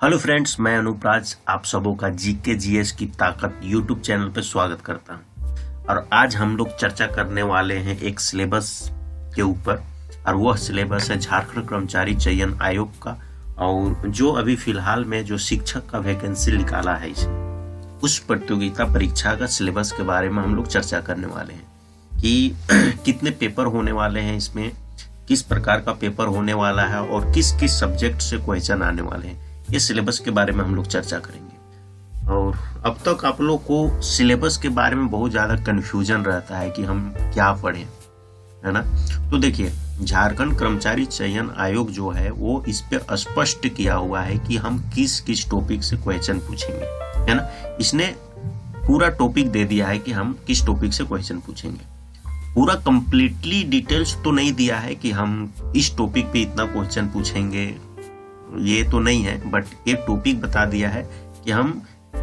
Hello friends, मैं अनुप्राज आप सबों का जीके जीएस की ताकत यूट्यूब चैनल पर स्वागत करता हूं। और आज हम लोग चर्चा करने वाले हैं एक सिलेबस के ऊपर, और वह सिलेबस है झारखंड कर्मचारी चयन आयोग का। और जो अभी फिलहाल में जो शिक्षक का वैकेंसी निकाला है उस प्रतियोगिता परीक्षा का सिलेबस के बारे में हम लोग चर्चा करने वाले हैं कि कितने पेपर होने वाले हैं, इसमें किस प्रकार का पेपर होने वाला है और किस किस सब्जेक्ट से क्वेश्चन आने वाले हैं। इस सिलेबस के बारे में हम लोग चर्चा करेंगे। और अब तक आप लोग को सिलेबस के बारे में बहुत ज़्यादा कन्फ्यूजन रहता है कि हम क्या पढ़ें, है ना। तो देखिए, झारखंड कर्मचारी चयन आयोग जो है वो इस पे स्पष्ट किया हुआ है कि हम किस किस टॉपिक से क्वेश्चन पूछेंगे, है ना। इसने पूरा टॉपिक दे दिया है कि हम किस टॉपिक से क्वेश्चन पूछेंगे। पूरा कंप्लीटली डिटेल्स तो नहीं दिया है कि हम इस टॉपिक पे इतना क्वेश्चन पूछेंगे, ये तो नहीं है, बट एक टॉपिक बता दिया है कि हम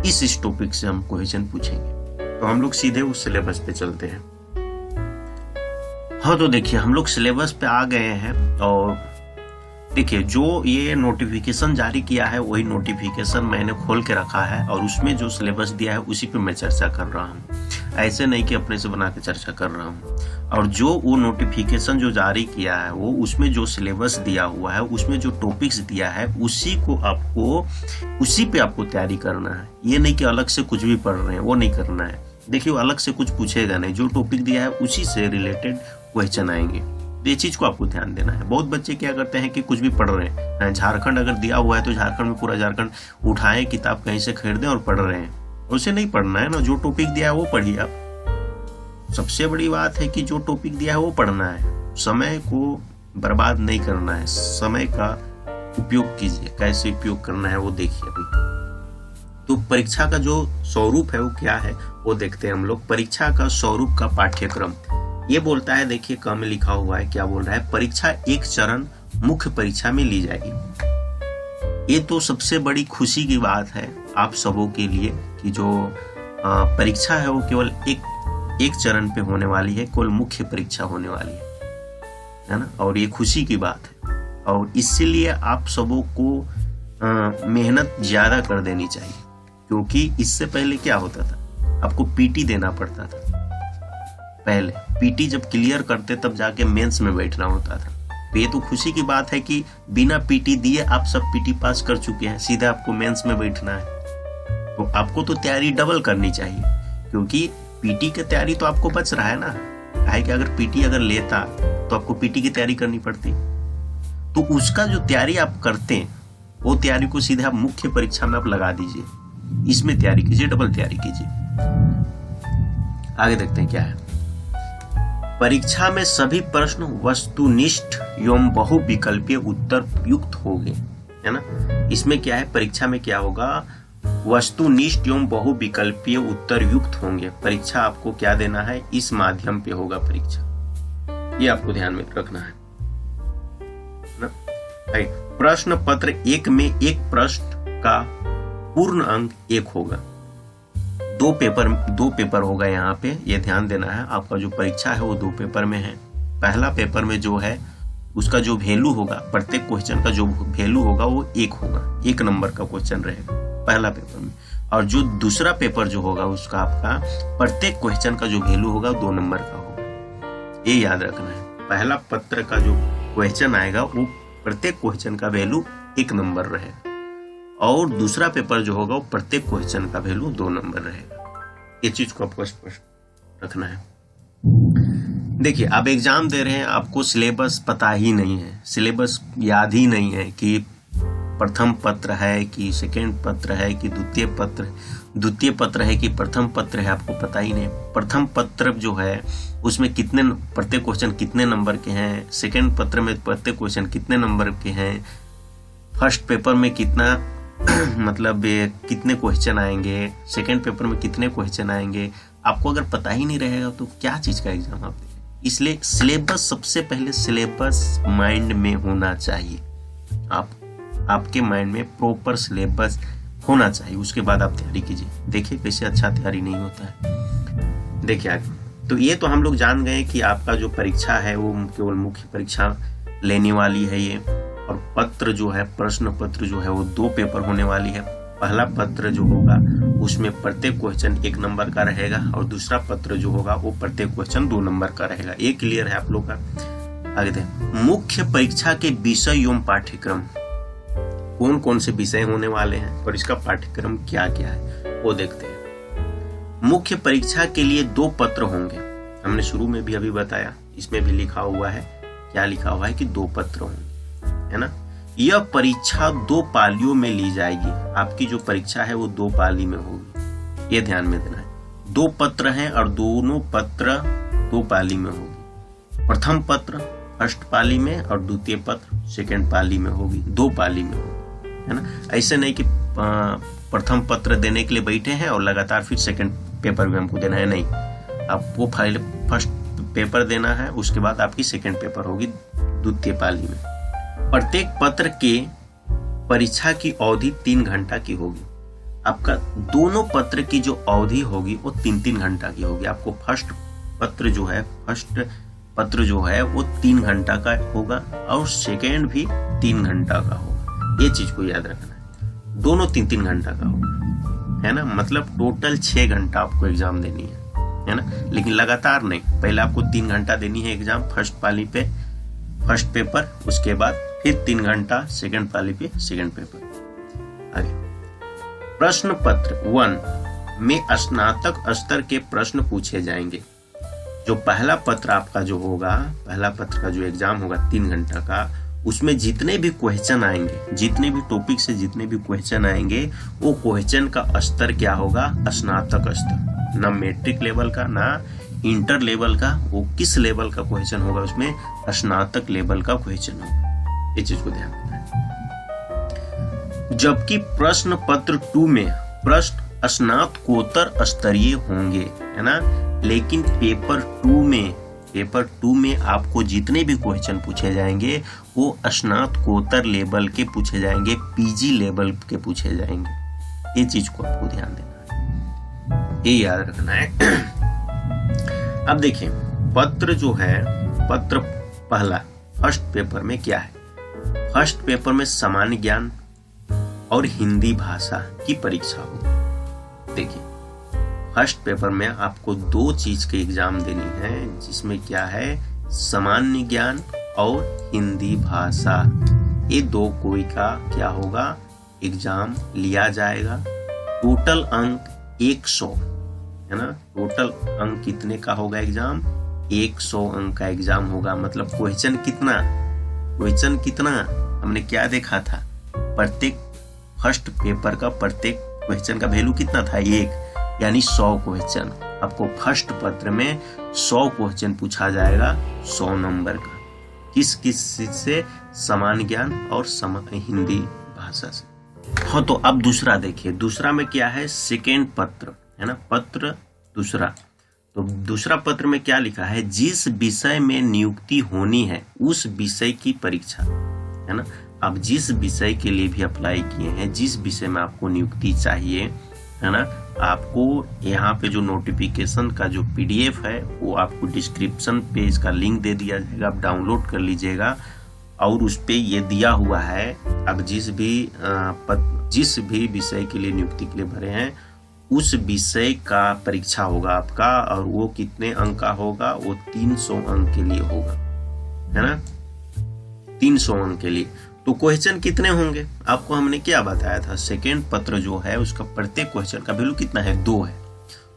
इस टॉपिक से हम क्वेश्चन पूछेंगे। तो हम लोग सीधे उस सिलेबस पे चलते हैं। हाँ, तो देखिए हम लोग सिलेबस पे आ गए हैं। और देखिए, जो ये नोटिफिकेशन जारी किया है वही नोटिफिकेशन मैंने खोल के रखा है, और उसमें जो सिलेबस दिया है उसी पे मैं चर्चा कर रहा हूँ। ऐसे नहीं कि अपने से बना के चर्चा कर रहा हूँ। और जो वो नोटिफिकेशन जो जारी किया है वो उसमें जो सिलेबस दिया हुआ है, उसमें जो टॉपिक्स दिया है उसी पे आपको तैयारी करना है। ये नहीं कि अलग से कुछ भी पढ़ रहे हैं, वो नहीं करना है। देखिए, वो अलग से कुछ पूछेगा नहीं, जो टॉपिक दिया है उसी से रिलेटेड क्वेश्चन आएंगे। ये चीज को आपको ध्यान देना है। बहुत बच्चे क्या करते हैं कि कुछ भी पढ़ रहे हैं, झारखंड अगर दिया हुआ है तो झारखंड में पूरा झारखंड उठाएं, किताब कहीं से खरीदें और पढ़ रहे हैं। उसे नहीं पढ़ना है ना, जो टॉपिक दिया है वो पढ़िए आप। सबसे बड़ी बात है कि जो टॉपिक दिया है वो पढ़ना है, समय को बर्बाद नहीं करना है, समय का उपयोग कीजिए। कैसे उपयोग करना है वो देखिए। अभी तो परीक्षा का जो स्वरूप है वो क्या है वो देखते हैं हम लोग। परीक्षा का स्वरूप का पाठ्यक्रम ये बोलता है, देखिए कम में लिखा हुआ है, क्या बोल रहा है, परीक्षा एक चरण मुख्य परीक्षा में ली जाएगी। ये तो सबसे बड़ी खुशी की बात है आप सबों के लिए कि जो परीक्षा है वो केवल एक चरण पे होने वाली है, केवल मुख्य परीक्षा होने वाली है ना। और ये खुशी की बात है, और इसीलिए आप सबों को मेहनत ज्यादा कर देनी चाहिए। क्योंकि इससे पहले क्या होता था, आपको पीटी देना पड़ता था। पहले पीटी जब क्लियर करते तब जाके मेंस में बैठना होता था। तो ये तो खुशी की बात है कि बिना पीटी दिए आप सब पीटी पास कर चुके हैं, सीधा आपको मेंस में बैठना है। तो आपको तो तैयारी डबल करनी चाहिए, क्योंकि पीटी की तैयारी तो आपको बच रहा है ना। है कि अगर पीटी अगर लेता तो आपको पीटी की तैयारी करनी पड़ती। तो उसका जो तैयारी आप करते हैं वो तैयारी को सीधे आप मुख्य परीक्षा में आप लगा दीजिए, इसमें तैयारी कीजिए, डबल तैयारी कीजिए। आगे देखते हैं क्या है। परीक्षा में सभी प्रश्न वस्तुनिष्ठ एवं बहुविकल्पीय उत्तर युक्त होंगे, है ना। इसमें क्या है, परीक्षा में क्या होगा, वस्तुनिष्ठ एवं बहुविकल्पीय उत्तर युक्त होंगे। परीक्षा आपको क्या देना है, इस माध्यम पे होगा परीक्षा, ये आपको ध्यान में रखना है ना। प्रश्न पत्र एक में एक प्रश्न का पूर्ण अंक 1 होगा। दो पेपर होगा यहाँ पे, ये ध्यान देना है। आपका जो परीक्षा है वो 2 पेपर में है। पहला पेपर में जो है उसका जो वैल्यू होगा, प्रत्येक क्वेश्चन का जो वैल्यू होगा वो 1 होगा, 1 नंबर का क्वेश्चन रहेगा पहला पेपर में। और जो दूसरा पेपर जो होगा उसका आपका प्रत्येक क्वेश्चन का जो वैल्यू होगा 2 नंबर का होगा। ये याद रखना है। पहला पत्र का जो क्वेश्चन आएगा वो प्रत्येक क्वेश्चन का वैल्यू 1 नंबर रहेगा, और दूसरा पेपर जो होगा वो प्रत्येक क्वेश्चन का वैल्यू 2 नंबर रहेगा। ये चीज को आपको स्पष्ट रखना है। देखिए, आप एग्जाम दे रहे हैं, आपको सिलेबस पता ही नहीं है, सिलेबस याद ही नहीं है कि प्रथम पत्र है कि सेकेंड पत्र है कि द्वितीय पत्र है कि प्रथम पत्र है, आपको पता ही नहीं। प्रथम पत्र जो है उसमें प्रत्येक क्वेश्चन कितने नंबर के हैं, सेकेंड पत्र में प्रत्येक क्वेश्चन कितने नंबर के हैं, फर्स्ट पेपर में कितना मतलब कितने क्वेश्चन आएंगे, सेकेंड पेपर में कितने क्वेश्चन आएंगे, आपको अगर पता ही नहीं रहेगा तो क्या चीज का एग्जाम आप देंगे। इसलिए सिलेबस, सबसे पहले सिलेबस माइंड में होना चाहिए। आपके माइंड में प्रॉपर सिलेबस होना चाहिए, उसके बाद आप तैयारी कीजिए। देखिए कैसे अच्छा तैयारी नहीं होता है। देखिए आगे, तो ये तो हम लोग जान गए कि आपका जो परीक्षा है वो केवल मुख्य परीक्षा लेने वाली है ये। और पत्र जो है, प्रश्न पत्र जो है वो 2 पेपर होने वाली है। पहला पत्र जो होगा उसमें प्रत्येक क्वेश्चन 1 नंबर का रहेगा और दूसरा पत्र जो होगा वो प्रत्येक क्वेश्चन 2 नंबर का रहेगा। ये क्लियर है आप लोग का? आगे देखें, मुख्य परीक्षा के विषय एवं पाठ्यक्रम, कौन कौन से विषय होने वाले हैं और इसका पाठ्यक्रम क्या क्या है वो देखते हैं। मुख्य परीक्षा के लिए 2 पत्र होंगे, हमने शुरू में भी अभी बताया, इसमें भी लिखा हुआ है, क्या लिखा हुआ है कि 2 पत्र होंगे, है ना। यह परीक्षा 2 पालियों में ली जाएगी। आपकी जो परीक्षा है वो 2 पाली में होगी, ये ध्यान में देना है। 2 पत्र हैं और दोनों पत्र 2 पाली में होगी। प्रथम पत्र फर्स्ट पाली में और द्वितीय पत्र सेकंड पाली में होगी, 2 पाली में होगी, है ना। ऐसे नहीं कि प्रथम पत्र देने के लिए बैठे हैं और लगातार फिर सेकंड पेपर भी हमको देना है, नहीं। आपको फर्स्ट पेपर देना है, उसके बाद आपकी सेकंड पेपर होगी द्वितीय पाली में। प्रत्येक पत्र के परीक्षा की अवधि 3 घंटा की होगी। आपका दोनों पत्र की जो अवधि होगी वो 3-3 घंटा की होगी। आपको फर्स्ट पत्र जो है वो 3 घंटा का होगा और सेकेंड भी 3 घंटा का होगा। ये चीज को याद रखना है, दोनों 3-3 घंटा का होगा, है ना। मतलब टोटल 6 घंटा आपको एग्जाम देनी है ना। लेकिन लगातार नहीं, पहले आपको 3 घंटा देनी है एग्जाम फर्स्ट पाली पे फर्स्ट पेपर, उसके बाद फिर 3 घंटा सेकंड पाली पे सेकंड पेपर। आगे प्रश्न पत्र 1 में स्नातक स्तर के प्रश्न पूछे जाएंगे। जो पहला पत्र आपका जो होगा, पहला पत्र का जो एग्जाम होगा 3 घंटा का, उसमें जितने भी क्वेश्चन आएंगे, जितने भी टॉपिक से जितने भी क्वेश्चन आएंगे, वो क्वेश्चन का स्तर क्या होगा? स्नातक स्तर, ना मैट्रिक लेवल का ना इंटर लेवल का, वो किस लेवल का क्वेश्चन होगा? उसमें स्नातक लेवल का क्वेश्चन होगा। ये चीज को ध्यान रखना है। जबकि प्रश्न पत्र 2 में प्रश्न स्नातकोत्तर स्तरीय होंगे, है ना। लेकिन पेपर 2 में आपको जितने भी क्वेश्चन पूछे जाएंगे वो स्नातकोत्तर लेवल के पूछे जाएंगे, पीजी लेवल के पूछे जाएंगे। ये चीज को आपको ध्यान देना है, ये याद रखना है। अब देखिए पत्र जो है, पत्र पहला फर्स्ट पेपर में क्या है? फर्स्ट पेपर में सामान्य ज्ञान और हिंदी भाषा की परीक्षा होगी। देखिए फर्स्ट पेपर में आपको 2 चीज के एग्जाम देनी है, जिसमें क्या है? सामान्य ज्ञान और हिंदी भाषा। ये 2 कोई का क्या होगा? एग्जाम लिया जाएगा। टोटल अंक 100, है ना। टोटल अंक कितने का होगा एग्जाम? 100 अंक का एग्जाम होगा। मतलब क्वेश्चन कितना हमने क्या देखा था? प्रत्येक फर्स्ट पेपर का प्रत्येक क्वेश्चन का वैल्यू कितना था? 1, यानी 100 क्वेश्चन। आपको फर्स्ट पत्र में 100 क्वेश्चन पूछा जाएगा, 100 नंबर का। किस से? सामान्य ज्ञान और हिंदी भाषा से। हाँ, तो अब दूसरा देखिए, दूसरा में क्या है? सेकेंड पत्र, है ना। पत्र दूसरा, तो दूसरा पत्र में क्या लिखा है? जिस विषय में नियुक्ति होनी है उस विषय की परीक्षा, है ना। आप जिस विषय के लिए भी अप्लाई किए हैं, जिस विषय में आपको नियुक्ति चाहिए, है ना, आपको यहाँ पे जो नोटिफिकेशन का जो PDF है वो आपको डिस्क्रिप्शन पे इसका लिंक दे दिया जाएगा, आप डाउनलोड कर लीजिएगा। और उस पे ये दिया हुआ है, आप जिस भी विषय के लिए नियुक्ति के लिए भरे हैं उस विषय का परीक्षा होगा आपका, और वो कितने अंक का होगा? वो 300 अंक के लिए होगा, है ना। 300 अंक के लिए। तो क्वेश्चन कितने होंगे? आपको हमने क्या बताया था? सेकेंड पत्र जो है उसका प्रत्येक क्वेश्चन का वैल्यू कितना है? 2 है।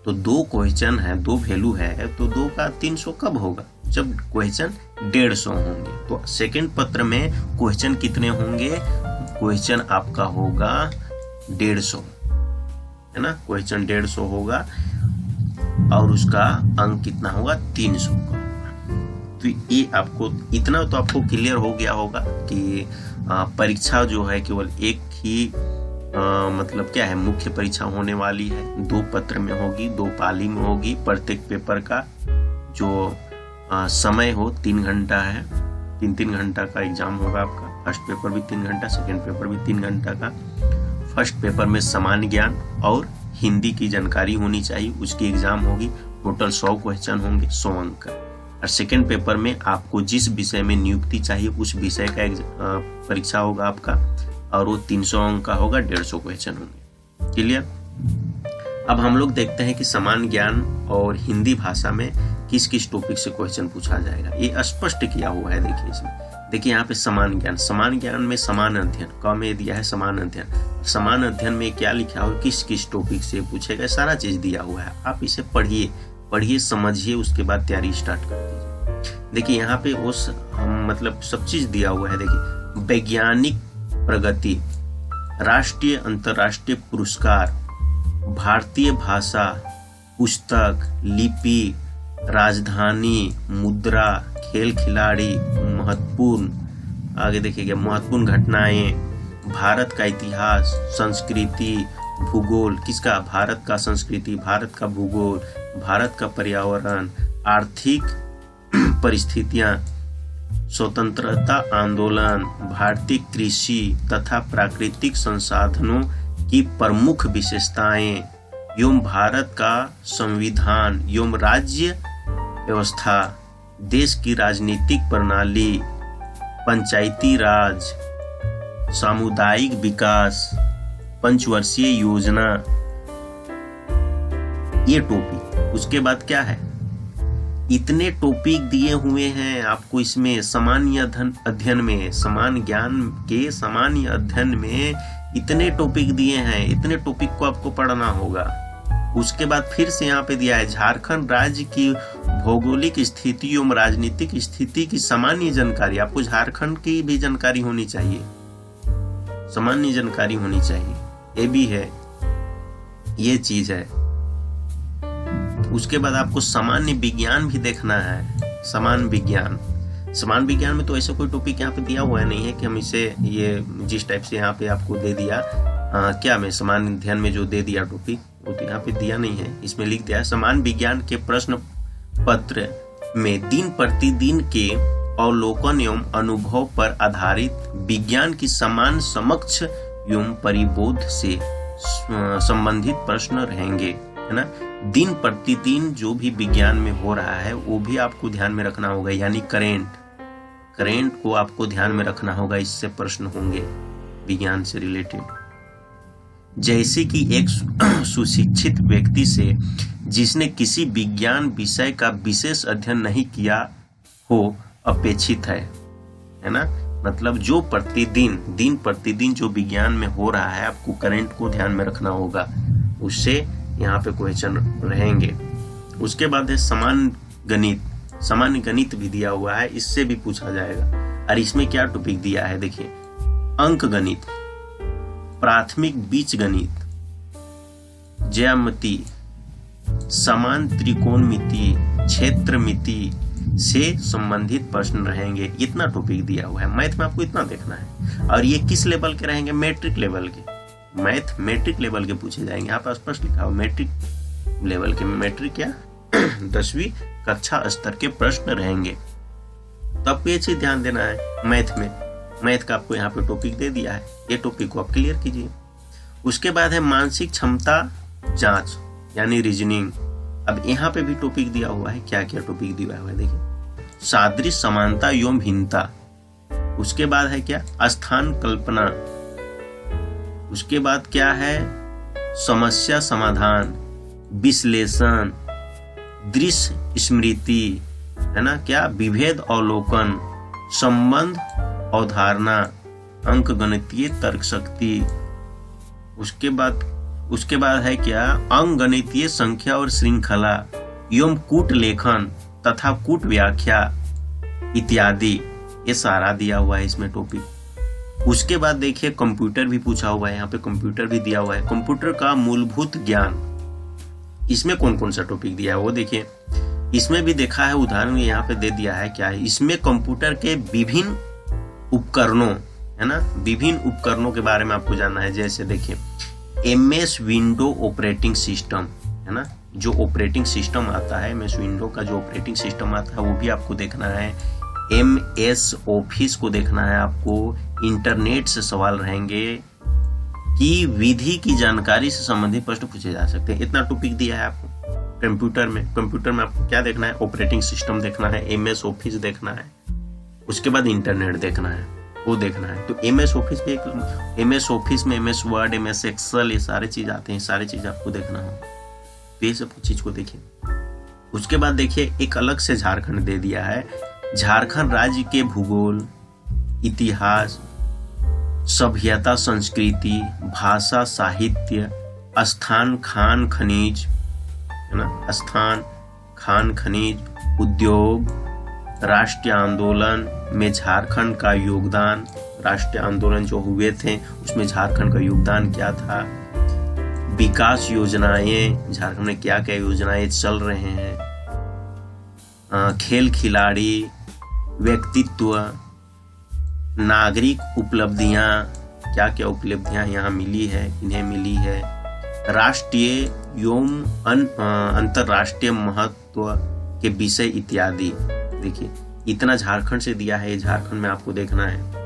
तो 2 क्वेश्चन है, 2 वैल्यू है, तो 2 का 300 कब होगा? जब क्वेश्चन 150 होंगे। तो सेकेंड पत्र में क्वेश्चन कितने होंगे? क्वेश्चन आपका होगा 150, है ना। क्वेश्चन 150 होगा और उसका अंक कितना होगा? 300 का होगा। तो ये आपको इतना तो आपको क्लियर हो गया होगा कि परीक्षा जो है केवल एक ही मतलब क्या है? मुख्य परीक्षा होने वाली है, 2 पत्र में होगी, 2 पाली में होगी। प्रत्येक पेपर का जो समय हो 3 घंटा है, 3-3 घंटा का एग्जाम होगा आपका। फर्स्ट पेपर भी 3 घंटा, सेकेंड पेपर भी 3 घंटा का। फर्स्ट पेपर में सामान्य ज्ञान और हिंदी की जानकारी होनी चाहिए, उसकी एग्जाम होगी। टोटल 100 क्वेश्चन होंगे, 100 अंक का। और सेकेंड पेपर में आपको जिस विषय में नियुक्ति चाहिए उस विषय का परीक्षा होगा आपका, और वो 300 अंक का होगा, 150 क्वेश्चन होंगे। क्लियर। अब हम लोग देखते हैं कि समान ज्ञान और हिंदी भाषा में किस किस टॉपिक से क्वेश्चन पूछा जाएगा। ये स्पष्ट किया हुआ है, देखिए इसमें, देखिए यहाँ पे समान ज्ञान में समान अध्ययन क में दिया है, समान अध्ययन में क्या लिखा हो, किस किस टॉपिक से पूछेगा, सारा चीज दिया हुआ है। आप इसे पढ़िए समझिए, उसके बाद तैयारी स्टार्ट कर दीजिए। देखिए यहाँ पे उस मतलब सब चीज दिया हुआ है। देखिए वैज्ञानिक प्रगति, राष्ट्रीय अंतर्राष्ट्रीय पुरस्कार, भारतीय भाषा, पुस्तक, लिपि, राजधानी, मुद्रा, खेल खिलाड़ी, महत्वपूर्ण, आगे देखिएगा महत्वपूर्ण घटनाएं, भारत का इतिहास, संस्कृति, भूगोल, किसका, भारत का संस्कृति, भारत का भूगोल, भारत का पर्यावरण, आर्थिक परिस्थितियां, स्वतंत्रता आंदोलन, भारतीय कृषि तथा प्राकृतिक संसाधनों की प्रमुख विशेषताएं, एवं भारत का संविधान एवं राज्य व्यवस्था, देश की राजनीतिक प्रणाली, पंचायती राज, सामुदायिक विकास, पंचवर्षीय योजना, ये टॉपिक। उसके बाद क्या है, इतने टॉपिक दिए हुए हैं आपको इसमें सामान्य अध्ययन में, समान ज्ञान के सामान्य अध्ययन में इतने टॉपिक दिए हैं, इतने टॉपिक को आपको पढ़ना होगा। उसके बाद फिर से यहाँ पे दिया है झारखंड राज्य की भौगोलिक स्थिति एवं राजनीतिक स्थिति की सामान्य जानकारी। आपको झारखंड की भी जानकारी होनी चाहिए, सामान्य जानकारी होनी चाहिए, ये भी है, ये चीज है। उसके बाद आपको सामान्य विज्ञान भी देखना है। समान विज्ञान में तो ऐसा कोई टॉपिक यहाँ पे दिया हुआ नहीं है कि हम इसे ये जिस टाइप से यहाँ पे आपको दे दिया, क्या मैं समान अध्ययन में जो दे दिया टॉपिक वो तो यहाँ पे दिया नहीं है। इसमें लिख दिया है समान विज्ञान के प्रश्न पत्र में दिन प्रतिदिन के अवलोकन एवं अनुभव पर आधारित विज्ञान की समान समक्ष एवं परिबोध से संबंधित प्रश्न रहेंगे, है ना। दिन प्रतिदिन जो भी विज्ञान में हो रहा है वो भी आपको ध्यान में रखना होगा, यानी करेंट को आपको ध्यान में रखना होगा, इससे प्रश्न होंगे विज्ञान से रिलेटेड। जैसे कि एक सुशिक्षित व्यक्ति से जिसने किसी विज्ञान विषय का विशेष अध्ययन नहीं किया हो अपेक्षित है ना। मतलब जो दिन प्रतिदिन जो विज्ञान में हो रहा है आपको करेंट को ध्यान में रखना होगा, उससे यहाँ पे क्वेश्चन रहेंगे। उसके बाद है सामान्य गणित भी दिया हुआ है, इससे भी पूछा जाएगा। और इसमें क्या टॉपिक दिया है देखिए, अंक गणित, प्राथमिक बीज गणित, ज्यामिति, समान त्रिकोणमिति, क्षेत्रमिति से संबंधित प्रश्न रहेंगे। इतना टॉपिक दिया हुआ है। मैथ में आपको इतना देखना है। और ये किस लेवल के रहेंगे, मैट्रिक लेवल के। मैट्रिक लेवल के पूछे जाएंगे। यहाँ पर स्पष्ट लिखा हो मैट्रिक लेवल के। मैट्रिक क्या 10वीं कक्षा स्तर के प्रश्न रहेंगे। तो आपको ये चीज ध्यान देना है। मैथ का आपको यहाँ पे टॉपिक दे दिया है, ये टॉपिक को आप क्लियर कीजिए। उसके बाद है मानसिक क्षमता जांच यानी रीजनिंग। अब यहाँ पे भी टॉपिक दिया हुआ है। क्या क्या टॉपिक दिया हुआ है देखिए, सादृश्य समानता एवं भिन्नता। उसके बाद है क्या, स्थान कल्पना। उसके बाद क्या है, समस्या समाधान, विश्लेषण, दृश्य स्मृति, है ना, क्या विभेद अवलोकन, संबंध अवधारणा, अंक गणितीय तर्क शक्ति। उसके बाद है क्या, अंक गणितीय संख्या और श्रृंखला एवं कूट लेखन तथा कूट व्याख्या इत्यादि। ये सारा दिया हुआ है इसमें टॉपिक। उसके बाद देखिए कंप्यूटर भी पूछा हुआ है, यहाँ पे कंप्यूटर भी दिया हुआ है। कंप्यूटर का मूलभूत ज्ञान, इसमें कौन कौन सा टॉपिक दिया है वो देखिए। इसमें भी देखा है, उदाहरण यहाँ पे दे दिया है। क्या है इसमें, कंप्यूटर के विभिन्न उपकरणों, है ना, विभिन्न उपकरणों के बारे में आपको जानना है। जैसे देखिए MS विंडो ऑपरेटिंग सिस्टम, है ना, जो ऑपरेटिंग सिस्टम आता है, MS विंडो का जो ऑपरेटिंग सिस्टम आता है वो भी आपको देखना है। MS ऑफिस को देखना है आपको। इंटरनेट से सवाल रहेंगे कि विधि की जानकारी से संबंधित प्रश्न पूछे जा सकते हैं। इतना टॉपिक दिया है आपको। कंप्यूटर में आपको क्या देखना है, ऑपरेटिंग सिस्टम देखना है, MS ऑफिस देखना है, उसके बाद इंटरनेट देखना है, वो देखना है। तो MS ऑफिस पे MS ऑफिस में MS वर्ड, MS एक्सेल, ये सारे चीज आते हैं, सारी चीज आपको देखना हो, तो ये सब चीज को देखिए। उसके बाद देखिए एक अलग से झारखंड दे दिया है, झारखंड राज्य के भूगोल, इतिहास, सभ्यता, संस्कृति, भाषा, साहित्य, स्थान, खान खनिज, है ना, स्थान, खान खनिज, उद्योग, राष्ट्रीय आंदोलन में झारखंड का योगदान, राष्ट्रीय आंदोलन जो हुए थे उसमें झारखंड का योगदान क्या था, विकास योजनाएं, झारखंड में क्या क्या योजनाएं चल रहे हैं, खेल खिलाड़ी, व्यक्तित्व, नागरिक उपलब्धियां, क्या क्या उपलब्धियां यहाँ मिली है, इन्हें मिली है, राष्ट्रीय एवं अंतरराष्ट्रीय महत्व के विषय इत्यादि। देखिए इतना झारखंड से दिया है, झारखंड में आपको देखना है।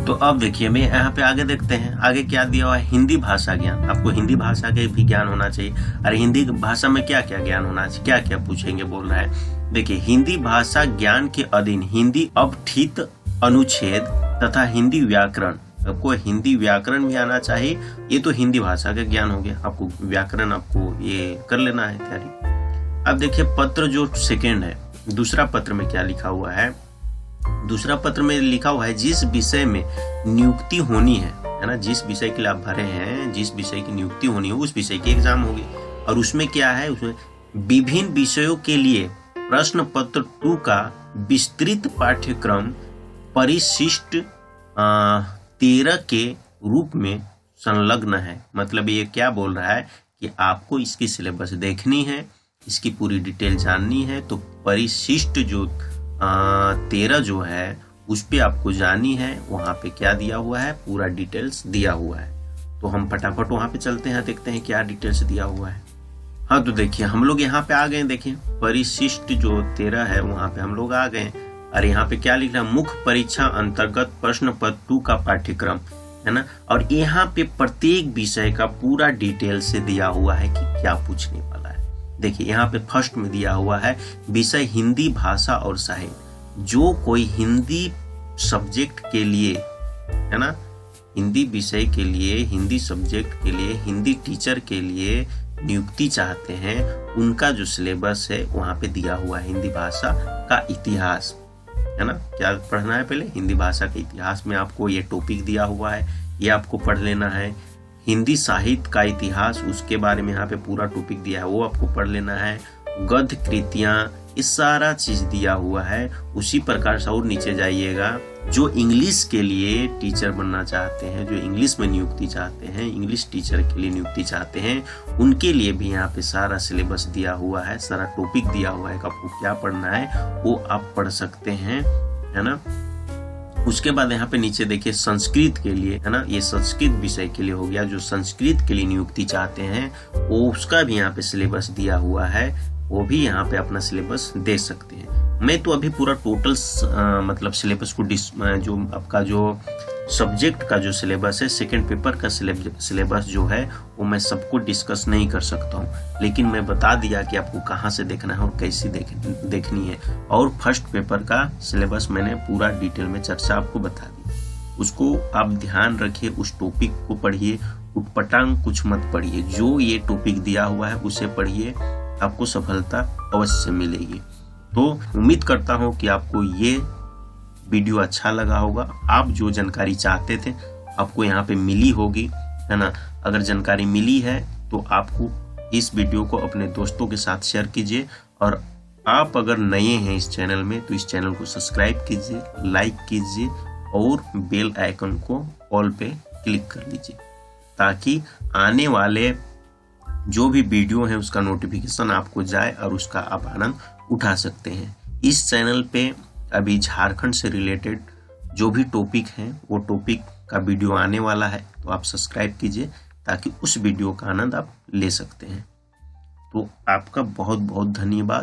तो अब देखिए मैं यहाँ पे आगे देखते हैं, आगे क्या दिया हुआ है, हिंदी भाषा ज्ञान। आपको हिंदी भाषा के भी ज्ञान होना चाहिए। अरे हिंदी भाषा में क्या क्या ज्ञान होना चाहिए, क्या क्या पूछेंगे बोल रहा है। देखिए हिंदी भाषा ज्ञान के अधीन हिंदी अवठित अनुच्छेद तथा हिंदी व्याकरण, आपको हिंदी व्याकरण भी आना चाहिए। ये तो हिंदी भाषा का ज्ञान हो गया, आपको व्याकरण आपको ये कर लेना है तैयारी। अब देखिए पत्र जो सेकेंड है, दूसरा पत्र में क्या लिखा हुआ है, दूसरा पत्र में लिखा हुआ है जिस विषय में नियुक्ति होनी है ना, जिस विषय के लिए आप भरे हैं, जिस विषय की नियुक्ति होनी है उस विषय की एग्जाम होगी। और उसमें क्या है, उसमें विभिन्न विषयों के लिए प्रश्न पत्र 2 का विस्तृत पाठ्यक्रम परिशिष्ट 13 के रूप में संलग्न है। मतलब ये क्या बोल रहा है कि आपको इसकी सिलेबस देखनी है, इसकी पूरी डिटेल जाननी है, तो परिशिष्ट जो 13 जो है उस पे आपको जानी है। वहां पे क्या दिया हुआ है, पूरा डिटेल्स दिया हुआ है। तो हम फटाफट वहां पे चलते हैं, देखते हैं क्या डिटेल्स दिया हुआ है। हाँ तो देखिए हम लोग यहाँ पे आ गए, देखिए परिशिष्ट जो 13 है वहां पे हम लोग आ गए। और यहाँ पे क्या लिख रहा है, मुख्य परीक्षा अंतर्गत प्रश्न पत्र 2 का पाठ्यक्रम, है ना। और यहाँ पे प्रत्येक विषय का पूरा डिटेल से दिया हुआ है कि क्या पूछने वाला है। देखिए यहाँ पे फर्स्ट में दिया हुआ है विषय हिंदी भाषा और साहित्य। जो कोई हिंदी सब्जेक्ट के लिए, है ना, हिंदी विषय के लिए, हिंदी सब्जेक्ट के लिए, हिंदी टीचर के लिए नियुक्ति चाहते हैं, उनका जो सिलेबस है वहां पे दिया हुआ है हिंदी भाषा का इतिहास, है ना। क्या पढ़ना है पहले, हिंदी भाषा के इतिहास में आपको ये टॉपिक दिया हुआ है, ये आपको पढ़ लेना है। हिंदी साहित्य का इतिहास, उसके बारे में यहाँ पे पूरा टॉपिक दिया है, वो आपको पढ़ लेना है। गद्य कृतियां, ये सारा चीज दिया हुआ है। उसी प्रकार से और नीचे जाइएगा, जो इंग्लिश के लिए टीचर बनना चाहते हैं, जो इंग्लिश में नियुक्ति चाहते हैं, इंग्लिश टीचर के लिए नियुक्ति चाहते हैं, उनके लिए भी यहाँ पे सारा सिलेबस दिया हुआ है, सारा टॉपिक दिया हुआ है कि आपको क्या पढ़ना है, वो आप पढ़ सकते हैं, है ना। उसके बाद यहाँ पे नीचे देखिए संस्कृत के लिए, है ना, ये संस्कृत विषय के लिए हो गया। जो संस्कृत के लिए नियुक्ति चाहते हैं वो उसका भी यहाँ पे सिलेबस दिया हुआ है, वो भी यहाँ पे अपना सिलेबस दे सकते हैं। मैं तो अभी पूरा टोटल मतलब सिलेबस को जो आपका जो सब्जेक्ट का जो सिलेबस है, सेकंड पेपर का सिलेबस जो है वो मैं सबको डिस्कस नहीं कर सकता हूँ, लेकिन मैं बता दिया कि आपको कहाँ से देखना है और कैसे देखनी है। और फर्स्ट पेपर का सिलेबस मैंने पूरा डिटेल में चर्चा आपको बता दी, उसको आप ध्यान रखिए, उस टॉपिक को पढ़िए, उटपटांग कुछ मत पढ़िए। जो ये टॉपिक दिया हुआ है उसे पढ़िए, आपको सफलता अवश्य मिलेगी। तो उम्मीद करता हूँ कि आपको ये वीडियो अच्छा लगा होगा। आप जो जानकारी चाहते थे आपको यहाँ पे मिली होगी, है ना। अगर जानकारी मिली है तो आपको इस वीडियो को अपने दोस्तों के साथ शेयर कीजिए। और आप अगर नए हैं इस चैनल में तो इस चैनल को सब्सक्राइब कीजिए, लाइक कीजिए और बेल आइकन को ऑल पे क्लिक कर लीजिए, ताकि आने वाले जो भी वीडियो है उसका नोटिफिकेशन आपको जाए और उसका आप आनंद उठा सकते हैं। इस चैनल पे अभी झारखंड से रिलेटेड जो भी टॉपिक हैं वो टॉपिक का वीडियो आने वाला है, तो आप सब्सक्राइब कीजिए ताकि उस वीडियो का आनंद आप ले सकते हैं। तो आपका बहुत बहुत धन्यवाद।